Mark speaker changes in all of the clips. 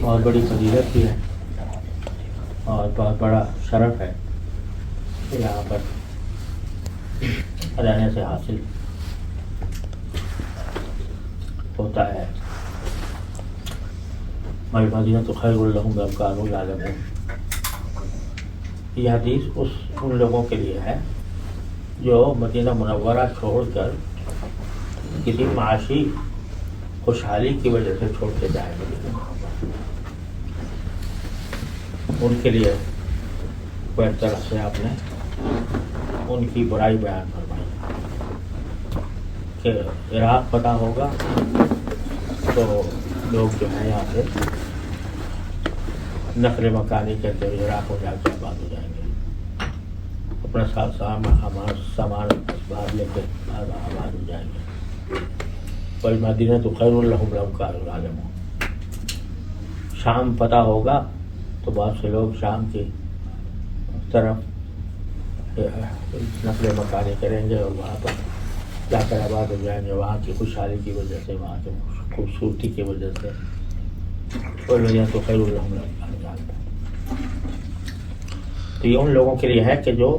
Speaker 1: بہت بڑی فضیلت بھی ہے اور بہت بڑا شرف ہے کہ یہاں پر رہنے سے حاصل ہوتا ہے۔ المدینۃ خیر لہم لو کانوا یعلمون، یہ حدیث ان لوگوں کے لیے ہے جو مدینہ منورہ چھوڑ کر کسی معاشی خوشحالی کی وجہ سے چھوڑ کے جائیں گے، ان کے لیے ایک طرح سے آپ نے ان کی برائی بیان فرمائی کہ عراق فتح ہوگا تو لوگ جو ہے یہاں سے نقل مکانی کہتے ہوئے عراق ہو جا کے آباد ہو جائیں گے، اپنا سامان اسباب لے کے آباد ہو جائیں گے۔ وَالْمَدِينَةُ خَيْرٌ لَهُمْ لَوْ كَانُوا يَعْلَمُونَ، شام فتح ہوگا تو بہت سے لوگ شام کی طرف نقل مکانی کریں گے اور وہاں پر جا کر آباد ہو جائیں گے، وہاں کی خوشحالی کی وجہ سے، وہاں کی خوبصورتی کی وجہ سے۔ وَالْمَدِينَةُ خَيْرٌ لَهُمْ لَوْ كَانُوا يَعْلَمُونَ، تو یہ ان لوگوں کے لیے ہے کہ جو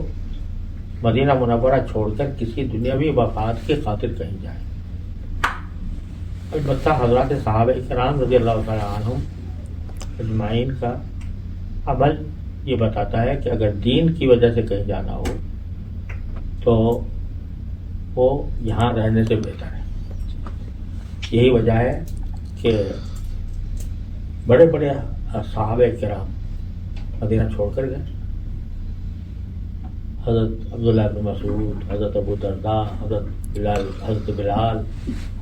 Speaker 1: مدینہ منورہ چھوڑ کر کسی دنیاوی مفاد کی خاطر کہیں جائیں۔ البتہ حضرات صحابہ کرام رضی اللہ تعالیٰ عنہم اجمعین کا عمل یہ بتاتا ہے کہ اگر دین کی وجہ سے کہیں جانا ہو تو وہ یہاں رہنے سے بہتر ہے۔ یہی وجہ ہے کہ بڑے بڑے صحابہ کرام مدینہ چھوڑ کر گئے، حضرت عبداللہ بن مسعود، حضرت ابو درداء، حضرت بلال،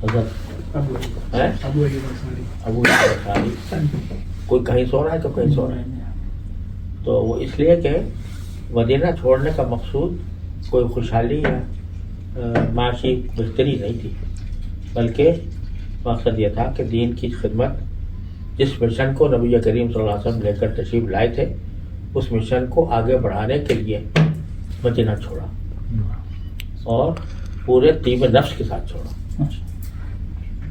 Speaker 1: حضرت ابو ایوب انصاری، کوئی کہیں سو رہا ہے تو کہیں سو رہا ہے۔ تو وہ اس لیے کہ مدینہ چھوڑنے کا مقصود کوئی خوشحالی یا معاشی بہتری نہیں تھی، بلکہ مقصد یہ تھا کہ دین کی خدمت، جس مشن کو نبی کریم صلی اللہ علیہ وسلم لے کر تشریف لائے تھے، اس مشن کو آگے بڑھانے کے لیے مدینہ چھوڑا اور پورے طیب نفس کے ساتھ چھوڑا،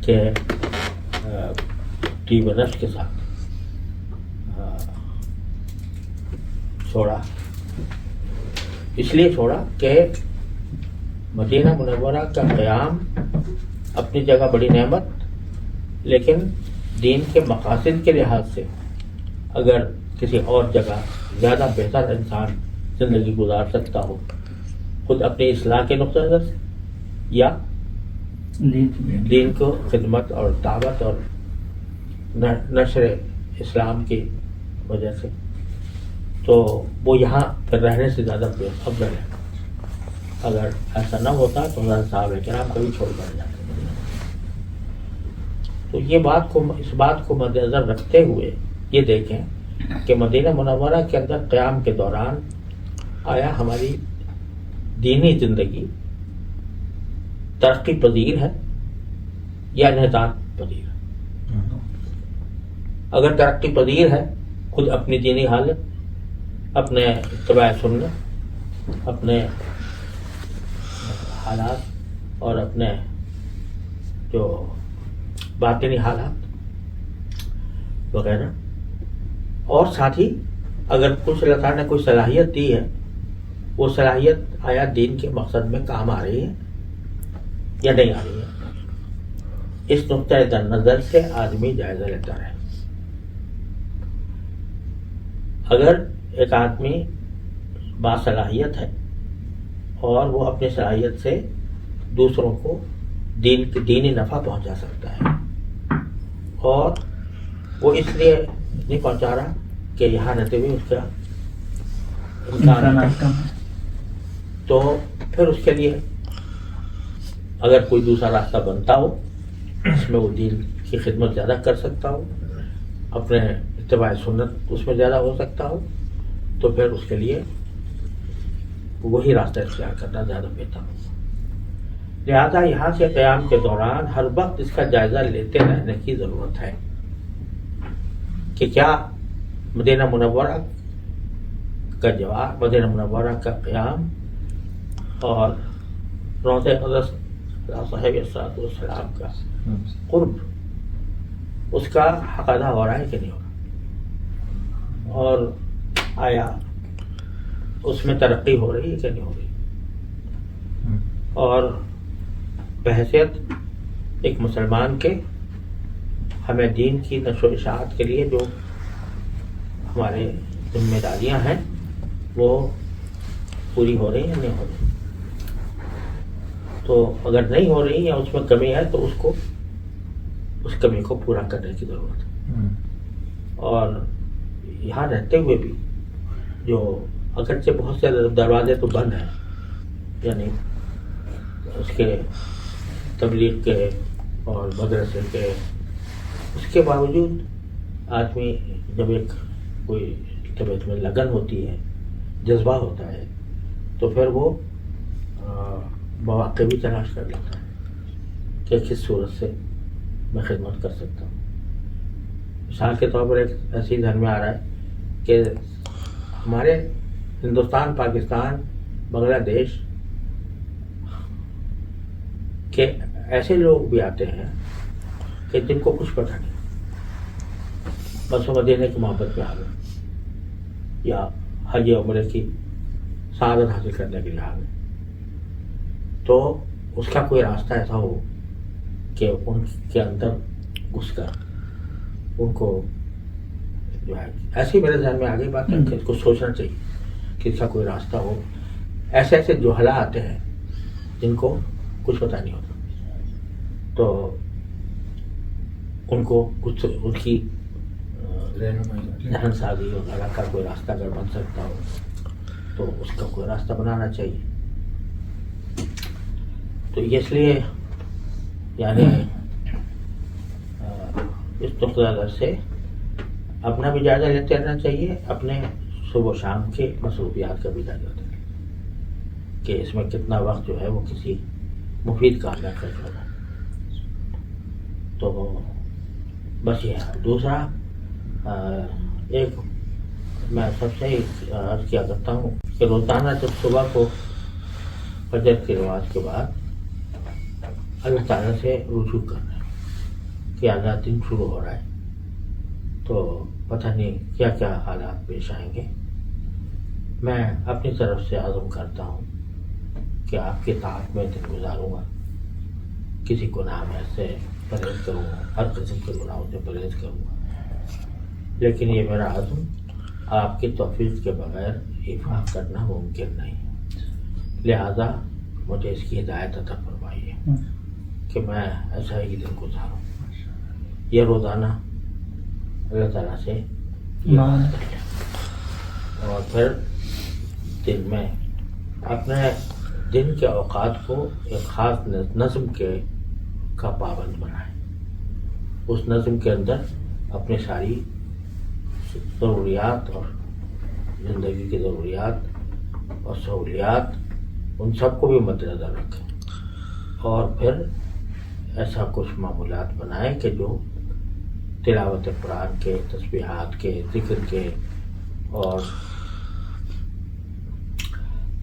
Speaker 1: کہ طیب نفس کے ساتھ چھوڑا۔ اس لیے چھوڑا کہ مدینہ منورہ کا قیام اپنی جگہ بڑی نعمت، لیکن دین کے مقاصد کے لحاظ سے اگر کسی اور جگہ زیادہ بہتر انسان زندگی گزار سکتا ہو، خود اپنی اصلاح کے نقطہ نظر سے یا دین کو خدمت اور دعوت اور نشر اسلام کی وجہ سے، تو وہ یہاں پر رہنے سے زیادہ افضل ہے۔ اگر ایسا نہ ہوتا تو حضرت صحابہ کرام کبھی چھوڑ کر جاتے۔ تو اس بات کو مد نظر رکھتے ہوئے یہ دیکھیں کہ مدینہ منورہ کے اندر قیام کے دوران آیا ہماری دینی زندگی ترقی پذیر ہے یا انحطاط پذیر ہے؟ اگر ترقی پذیر ہے، خود اپنی دینی حالت، اپنے اتباع سنت، اپنے حالات اور اپنے جو باطنی حالات وغیرہ، اور ساتھ ہی اگر کچھ اللہ تعالیٰ نے کوئی صلاحیت دی ہے، وہ صلاحیت آیا دین کے مقصد میں کام آ رہی ہے یا نہیں آ رہی ہے، اس نقطۂ نظر سے آدمی جائزہ لیتا رہے۔ اگر ایک آدمی باصلاحیت ہے اور وہ اپنی صلاحیت سے دوسروں کو دینی نفع پہنچا سکتا ہے، اور وہ اس لیے نہیں پہنچا رہا کہ یہاں رہتے ہوئے اس کا امکانات کم ہے، تو پھر اس کے لیے اگر کوئی دوسرا راستہ بنتا ہو اس میں وہ دین کی خدمت زیادہ کر سکتا ہو، اپنے اتباع سنت اس میں زیادہ ہو سکتا ہو، تو پھر اس کے لیے وہی راستہ اختیار کرنا زیادہ بہتر ہوگا۔ لہذا یہاں سے قیام کے دوران ہر وقت اس کا جائزہ لیتے رہنے کی ضرورت ہے کہ کیا مدینہ منورہ کا جواب، مدینہ منورہ کا قیام اور روضہ اقدس صاحب السلام کا قرب، اس کا حق ادا ہو رہا ہے کہ نہیں ہو رہا۔ اور آیا اس میں ترقی ہو رہی ہے کہ نہیں ہو رہی. اور بحیثیت ایک مسلمان کے ہمیں دین کی نشر و اشاعت کے لیے جو ہمارے ذمہ داریاں ہیں وہ پوری ہو رہی ہیں یا نہیں ہو رہی. تو اگر نہیں ہو رہی یا اس میں کمی ہے تو اس کمی کو پورا کرنے کی ضرورت ہے. اور یہاں رہتے ہوئے بھی جو اگرچہ بہت سے دروازے تو بند ہیں، یعنی اس کے تبلیغ کے اور مدرسے کے، اس کے باوجود آدمی جب کوئی طبیعت میں لگن ہوتی ہے، جذبہ ہوتا ہے، تو پھر وہ مواقع بھی تلاش کر لیتا ہے کہ کس صورت سے میں خدمت کر سکتا ہوں. مثال کے طور پر ایک ایسی ذہن میں آ رہا ہے کہ ہمارے ہندوستان، پاکستان، بنگلہ دیش کے ایسے لوگ بھی آتے ہیں کہ جن کو کچھ پتہ نہیں، بس وہ مدینے کی محبت میں آ گئے یا حج عمرے کی سعادت حاصل کرنے کے لیے آ گئے. تو اس کا کوئی راستہ ایسا ہو کہ ان کے اندر گھس کر ان کو جو ہے، ایسے ہی میرے ذہن میں آگے بات ہے کہ اس کو سوچنا چاہیے کہ اس کا کوئی راستہ ہو. ایسے جوہلا آتے ہیں جن کو کچھ پتہ نہیں ہوتا، تو ان کو کچھ ان کی ذہن سازی وغیرہ کا کوئی راستہ اگر بن سکتا ہو تو اس کا کوئی راستہ بنانا چاہیے. تو اس لیے یعنی اس نقطۂ نظر سے اپنا بھی جائزہ لیتے رہنا چاہیے، اپنے صبح و شام کے مصروفیات کا بھی جائزہ لیتے رہنا کہ اس میں کتنا وقت جو ہے وہ کسی مفید کام میں خرچ ہوگا. تو بس یہ ہے. دوسرا ایک میں سب سے عرض کیا کرتا ہوں کہ روزانہ جب صبح کو فجر کی نماز کے بعد اللہ تعالیٰ سے رجوع کرنا ہے کہ آزاد دن شروع ہو رہا ہے، تو پتہ نہیں کیا کیا حالات پیش آئیں گے. میں اپنی طرف سے عزم کرتا ہوں کہ آپ کی طاعت میں دن گزاروں گا، کسی گناہ میں سے پرہیز کروں گا، ہر قسم کے گناہوں سے پرہیز کروں گا، لیکن یہ میرا عزم آپ کی توفیق کے بغیر افاق کرنا ممکن نہیں. لہذا مجھے اس کی ہدایت عطا فرمائیے کہ میں ایسا ہی دن گزاروں. یہ روزانہ اللہ تعالیٰ سے اور پھر دن میں اپنے دن کے اوقات کو ایک خاص نظم کا پابند بنائیں. اس نظم کے اندر اپنی ساری ضروریات اور زندگی کی ضروریات اور سہولیات ان سب کو بھی مد نظر رکھیں، اور پھر ایسا کچھ معمولات بنائیں کہ جو تلاوت قرآن کے، تسبیحات کے، ذکر کے اور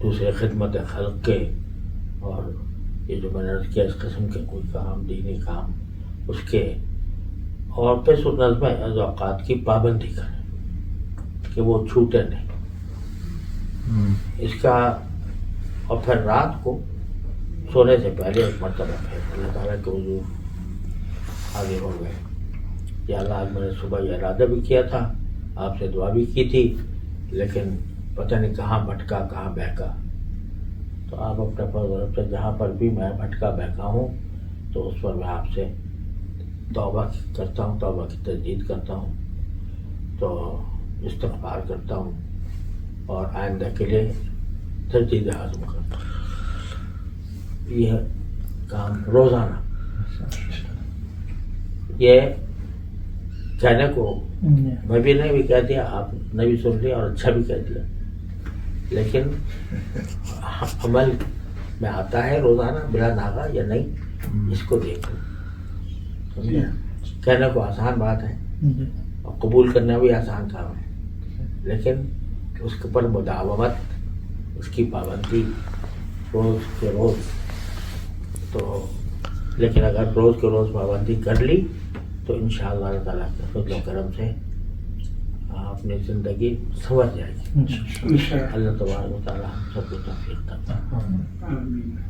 Speaker 1: دوسرے خدمت خلق کے، اور یہ جو میں نے عرض کیا اس قسم کے کوئی کام، دینی کام، اس کے، اور پھر اس نظم اوقات کی پابندی کریں کہ وہ چھوٹے نہیں. اس کا، اور پھر رات کو سونے سے پہلے ایک مرتبہ پھر اللہ تعالیٰ کے حضور حاضر ہو گئے. یا اللہ، آج میں نے صبح یہ ارادہ بھی کیا تھا، آپ سے دعا بھی کی تھی، لیکن پتہ نہیں کہاں بھٹکا کہاں بہکا. تو آپ اپنے فضل سے جہاں پر بھی میں بھٹکا بہکا ہوں تو اس پر میں آپ سے توبہ کرتا ہوں، توبہ کی تجدید کرتا ہوں، تو استغفار کرتا ہوں اور آئندہ کے لیے تجدید عزم کرتا ہوں. یہ کام روزانہ. یہ کہنے کو میں بھی نہیں بھی کہہ دیا، آپ نے بھی سن لیا اور اچھا بھی کہہ دیا، لیکن عمل میں آتا ہے روزانہ بلا ناغہ یا نہیں، اس کو دیکھو. سمجھے؟ کہنے کو آسان بات ہے اور قبول کرنا بھی آسان کام ہے، لیکن اس کے پر مداومت، اس کی پابندی روز کے روز. تو لیکن اگر روز کے روز پابندی کر لی تو انشاءاللہ اللہ تعالیٰ کے فضل و کرم سے آپ اپنی زندگی سنور جائے گی.
Speaker 2: انشاءاللہ.
Speaker 1: اللہ تبارک و تعالی ہم سب کو توفیق عطا فرمائے.
Speaker 2: آمین.